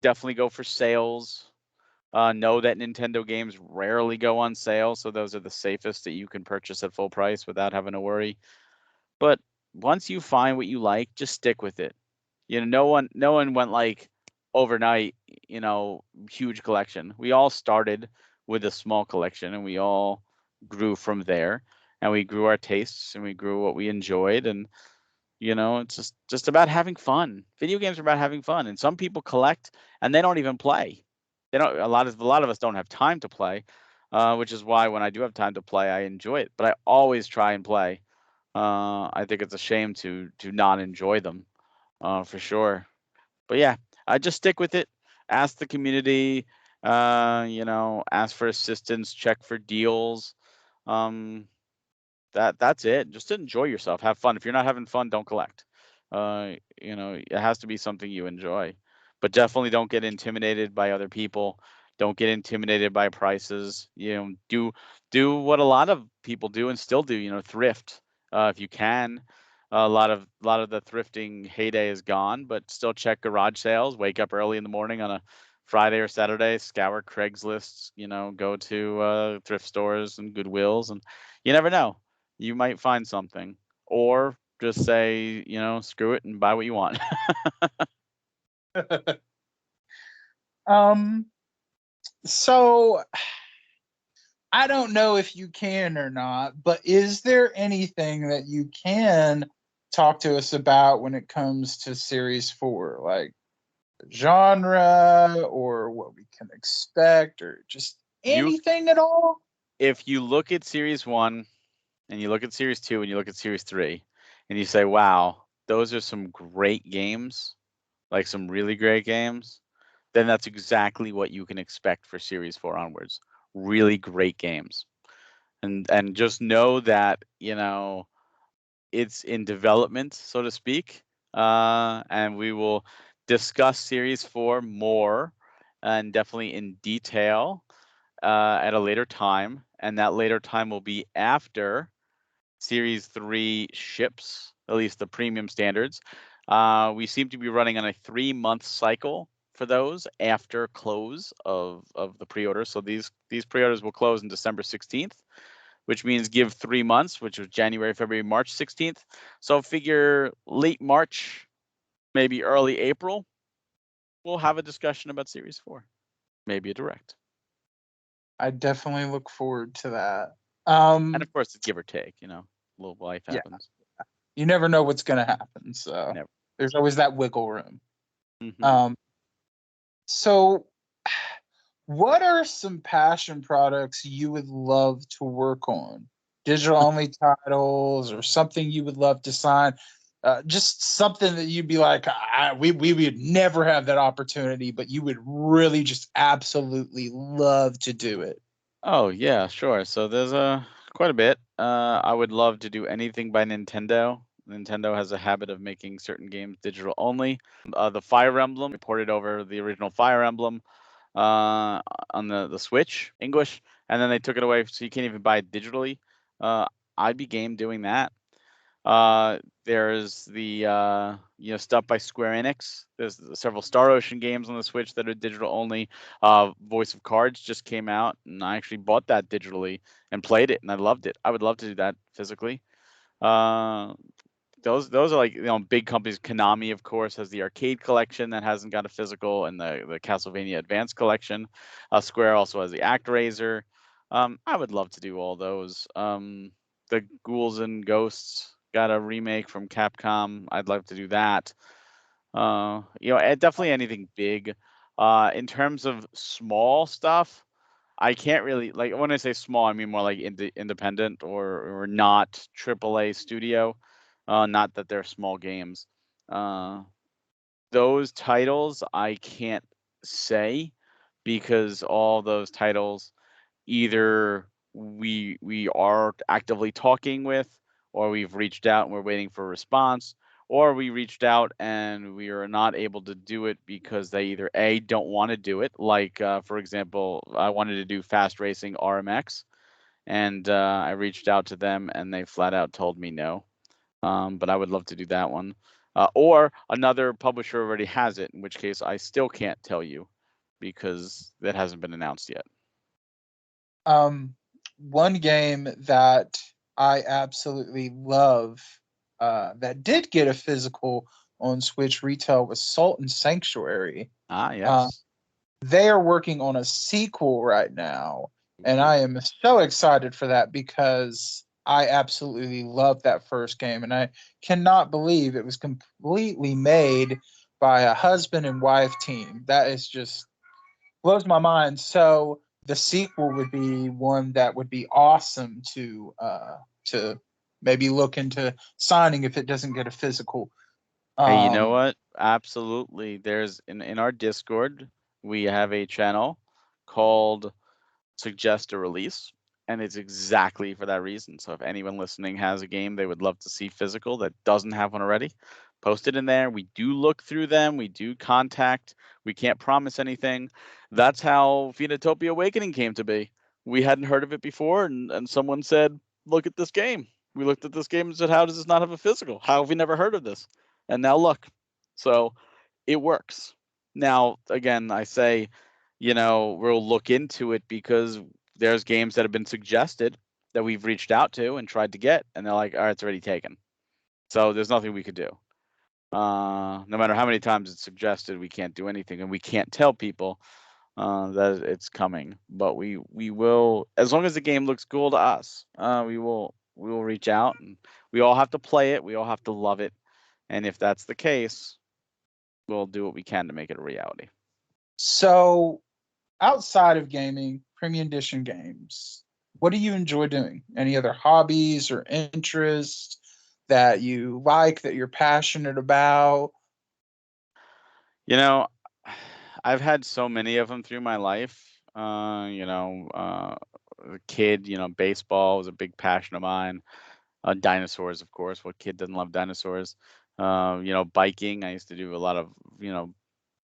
Definitely go for sales. Know that Nintendo games rarely go on sale, so those are the safest that you can purchase at full price without having to worry. But once you find what you like, just stick with it. No one went like overnight, huge collection. We all started with a small collection, and we all grew from there, and we grew our tastes, and we grew what we enjoyed, and it's just about having fun. Video games are about having fun, and some people collect and they don't even play. They don't. A lot of us don't have time to play, which is why when I do have time to play, I enjoy it. But I always try and play. I think it's a shame to not enjoy them, for sure. But yeah, I just stick with it. Ask the community. Ask for assistance. Check for deals. Um, that's it. Just enjoy yourself. Have fun. If you're not having fun, don't collect. It has to be something you enjoy. But definitely don't get intimidated by other people. Don't get intimidated by prices. Do what a lot of people do and still do. Thrift if you can. A lot of the thrifting heyday is gone, but still check garage sales. Wake up early in the morning on a Friday or Saturday, scour Craigslist. Go to thrift stores and Goodwills, and you never know, you might find something, or just say, screw it and buy what you want. Um, so I don't know if you can or not, but is there anything that you can talk to us about when it comes to Series 4? Like genre or what we can expect or just you anything at all? If you look at Series 1 and you look at Series 2 and you look at Series 3 and you say, wow, those are some great games, like some really great games, then that's exactly what you can expect for Series 4 onwards. Really great games. And just know that, it's in development, so to speak. And we will discuss Series 4 more and definitely in detail at a later time. And that later time will be after Series 3 ships, at least the premium standards. We seem to be running on a 3-month cycle for those after close of the pre-order. So these pre-orders will close on December 16th, which means give 3 months, which was January, February, March 16th. So figure late March, maybe early April, we'll have a discussion about Series 4, maybe a direct. I definitely look forward to that. And of course, it's give or take, little life Yeah, happens. you never know what's going to happen, so Never. there's always that wiggle room. Mm-hmm. So what are some passion products you would love to work on? Digital only titles or something you would love to sign? Just something that you'd be like, we would never have that opportunity, but you would really just absolutely love to do it. Oh yeah, sure. So there's quite a bit. I would love to do anything by Nintendo. Nintendo has a habit of making certain games digital only. The Fire Emblem, we ported over the original Fire Emblem on the Switch English, and then they took it away, so you can't even buy it digitally. I'd be game doing that. There's the stuff by Square Enix. There's several Star Ocean games on the Switch that are digital only. Voice of Cards just came out, and I actually bought that digitally and played it, and I loved it. I would love to do that physically. Uh, those are like big companies. Konami, of course, has the arcade collection that hasn't got a physical, and the Castlevania Advance collection. Square also has the ActRaiser. I would love to do all those. The Ghouls and Ghosts got a remake from Capcom. I'd love to do that. Definitely anything big. In terms of small stuff, I can't really, like, when I say small, I mean more like independent or not AAA studio. Not that they're small games. Those titles I can't say because all those titles either we are actively talking with, or we've reached out and we're waiting for a response, or we reached out and we are not able to do it because they either A, don't want to do it, like for example, I wanted to do fast racing RMX, and I reached out to them and they flat out told me no. But I would love to do that one. Or another publisher already has it, in which case I still can't tell you because that hasn't been announced yet. One game that I absolutely love that did get a physical on Switch retail was Salt and Sanctuary. Yes. They are working on a sequel right now, and I am so excited for that because I absolutely love that first game, and I cannot believe it was completely made by a husband and wife team. That is just blows my mind. So the sequel would be one that would be awesome to maybe look into signing if it doesn't get a physical. Hey, you know what? Absolutely. There's in our Discord, we have a channel called Suggest a Release, and it's exactly for that reason. So if anyone listening has a game they would love to see physical that doesn't have one already, post it in there. We do look through them, we do contact. We can't promise anything. That's how Phenotopia Awakening came to be. We hadn't heard of it before, and someone said, "Look at this game." We looked at this game and said, "How does this not have a physical? How have we never heard of this?" And now look. So it works. Now, again, I say, we'll look into it because there's games that have been suggested that we've reached out to and tried to get, and they're like, all right, it's already taken. So there's nothing we could do. No matter how many times it's suggested, we can't do anything, and we can't tell people that it's coming. But we will, as long as the game looks cool to us, we will reach out, and we all have to play it. We all have to love it, and if that's the case, we'll do what we can to make it a reality. So, outside of gaming, premium edition games, what do you enjoy doing? Any other hobbies or interests that you like, that you're passionate about? I've had so many of them through my life. As a kid, baseball was a big passion of mine. Dinosaurs, of course. What kid doesn't love dinosaurs? Biking. I used to do a lot of,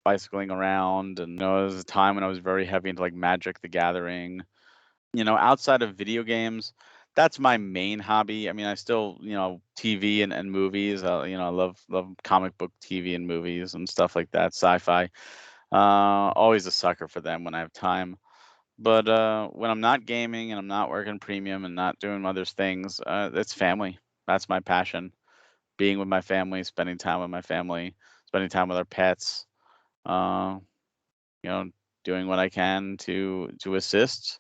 bicycling around, and there was a time when I was very heavy into like Magic the Gathering. Outside of video games, that's my main hobby. I mean, I still, TV and movies. I love comic book TV and movies and stuff like that, sci-fi. Always a sucker for them when I have time. But when I'm not gaming and I'm not working premium and not doing other things, it's family. That's my passion. Being with my family, spending time with my family, spending time with our pets. Uh, doing what I can to assist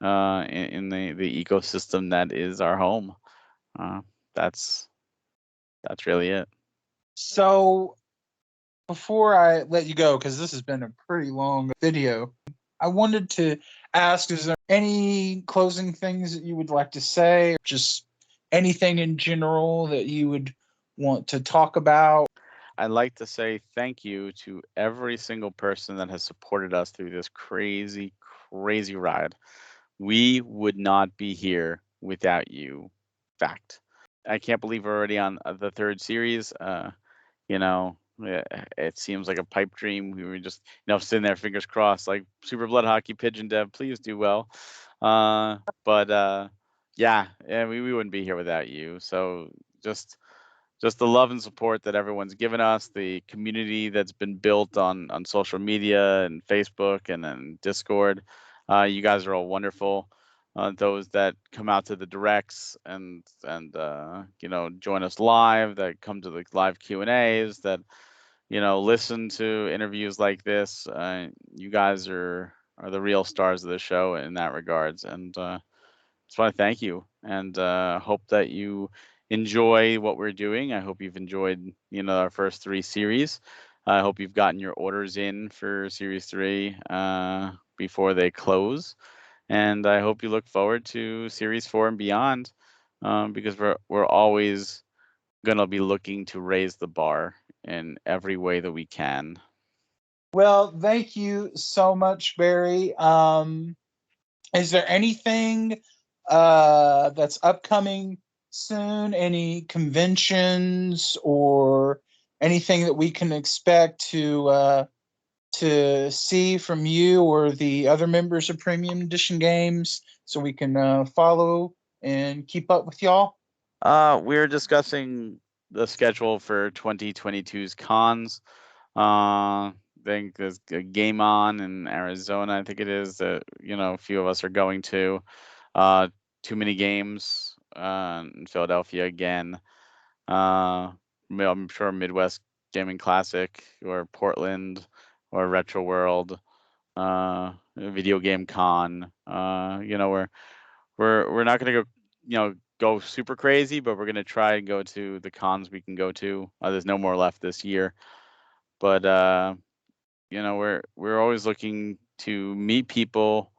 in the ecosystem that is our home. That's really it. So, before I let you go, because this has been a pretty long video, I wanted to ask, is there any closing things that you would like to say? Or just anything in general that you would want to talk about? I'd like to say thank you to every single person that has supported us through this crazy, crazy ride. We would not be here without you. Fact. I can't believe we're already on the third series. It seems like a pipe dream. We were just, sitting there, fingers crossed, like Super Blood Hockey Pigeon Dev, please do well. Yeah, we wouldn't be here without you. So just the love and support that everyone's given us, the community that's been built on social media and Facebook and then Discord. You guys are all wonderful. Those that come out to the directs and join us live, that come to the live Q&As, that listen to interviews like this. You guys are the real stars of the show in that regards, and just want to thank you, and hope that you enjoy what we're doing. I hope you've enjoyed our first 3 series. I hope you've gotten your orders in for series 3 before they close, and I hope you look forward to series 4 and beyond, because we're always going to be looking to raise the bar in every way that we can. Well, thank you so much, Barry. Is there anything that's upcoming soon? Any conventions or anything that we can expect to see from you or the other members of Premium Edition Games, so we can follow and keep up with y'all? We're discussing the schedule for 2022's cons. I think there's a Game On in Arizona. I think it is that a few of us are going to. Too Many Games in Philadelphia again. I'm sure Midwest Gaming Classic or Portland or Retro World, Video Game Con. We're not gonna go super crazy, but we're gonna try and go to the cons we can go to. There's no more left this year, but we're always looking to meet people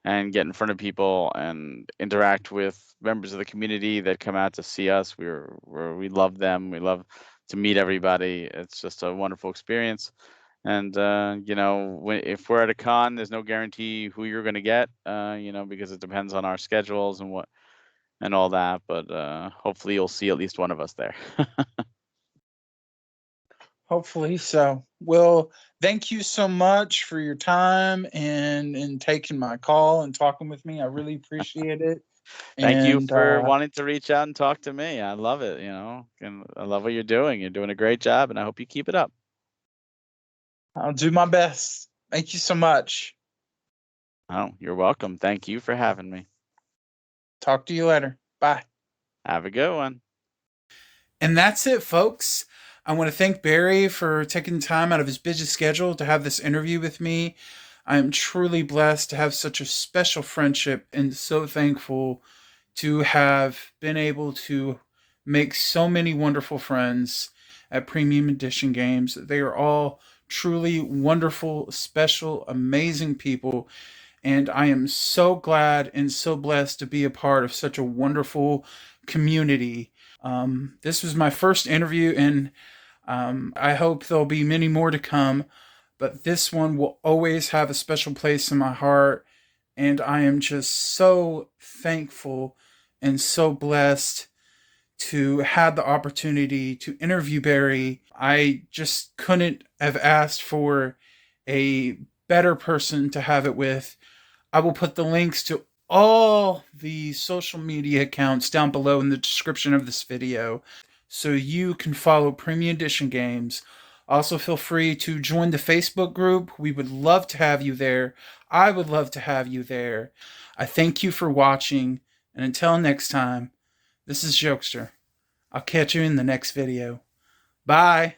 and get in front of people and interact with members of the community that come out to see us. We love them. We love to meet everybody. It's just a wonderful experience. And if we're at a con, there's no guarantee who you're going to get. Because it depends on our schedules and all that. But hopefully, you'll see at least one of us there. Hopefully so. Well, thank you so much for your time and taking my call and talking with me. I really appreciate it. Thank you for wanting to reach out and talk to me. I love it, and I love what you're doing. You're doing a great job, and I hope you keep it up. I'll do my best. Thank you so much. Oh, you're welcome. Thank you for having me. Talk to you later. Bye. Have a good one. And that's it, folks. I want to thank Barry for taking time out of his busy schedule to have this interview with me. I am truly blessed to have such a special friendship and so thankful to have been able to make so many wonderful friends at Premium Edition Games. They are all truly wonderful, special, amazing people. And I am so glad and so blessed to be a part of such a wonderful community. This was my first interview, and I hope there'll be many more to come. But this one will always have a special place in my heart. And I am just so thankful and so blessed to have the opportunity to interview Barry. I just couldn't have asked for a better person to have it with. I will put the links to all the social media accounts down below in the description of this video, so you can follow Premium Edition Games. Also, feel free to join the Facebook group. We would love to have you there. I would love to have you there. I thank you for watching, and until next time, this is Jokester. I'll catch you in the next video. Bye.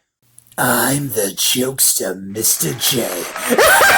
I'm the jokester, Mr. J.